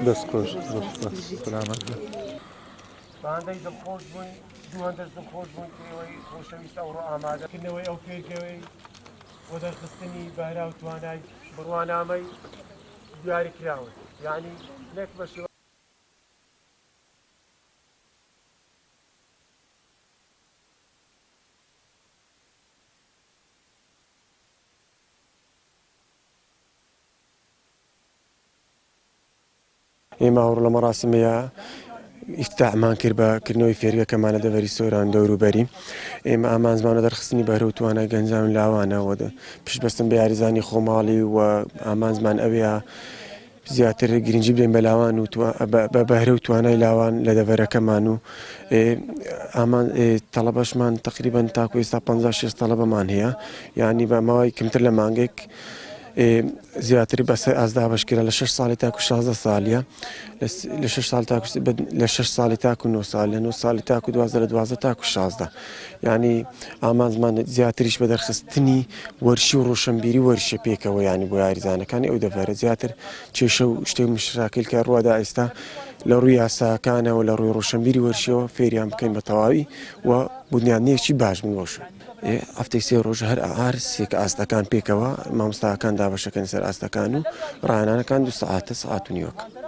دەستخۆش سلامت بە. باندەی دڵخۆش بووین، دووەندەش دڵخۆش بوون کێوەی خۆشەویستە ئەوڕۆ ئامادەکردنەوەی ئەو پێکەوەی بۆ دەرخستنی بەهرا و توانای بڕوانامەی دیاری کراون، یعنی نەک بە شێوە ئێمە ئەوڕۆ لە مەراسمەیە ئیفتتاحمان کرد بەکردنەوەی فێریەکەمانە دەڤەری سۆران دەوروبەری. ئێمە ئامان زمانە دەرخستنی بەهرە و توانای گەنجان لاوانەوە پشت بەستن بە یاریزانی خۆماڵی و ئامان زمان ئەوەیە زیاتر گرنگی بدەین بە لاوان و بە بەهرە و توانای لاوان لە دەڤەرەکەمان و ئامان تەڵەبەشمان تقریبەن تاکو ئێستا 56 تەڵەبەمان هەیە، یعنی بە ماوەی کەمتر لە مانگێک زیاتر بەسەر ئازدا بەشکرا لە 6 ساڵی تاکو 16 ساڵیە، لە 6 ساڵی تاکو 9 ساڵ، لە 9 ساڵی تاکو 12 لە 12 تاکو 16. یعنی ئامان زمان زیاتریش بە دەرخستنی وەرشی و ڕۆشنبیری وەرشە پێکەوە، ینی بۆ یاریزانەکانی ئەو دەڤەرە زیاتر کێشە و شتێک مشاکلکە ڕوادا ئێستا لە ڕووی یاساکانەوە لە ڕووی ڕۆشنبیری وەرشەوە فێریان بکەین بە تەواوی و بنیادنەیەکی باش بنگۆشن. هەفتەی 3 ڕۆژ هەر سێک ئاستەکان پێکەوە مامۆستاکان دابەشەکەن سەر ئاستەکان و ڕاهێنانەکان 2 سەعاتە سەعات و نیوەک.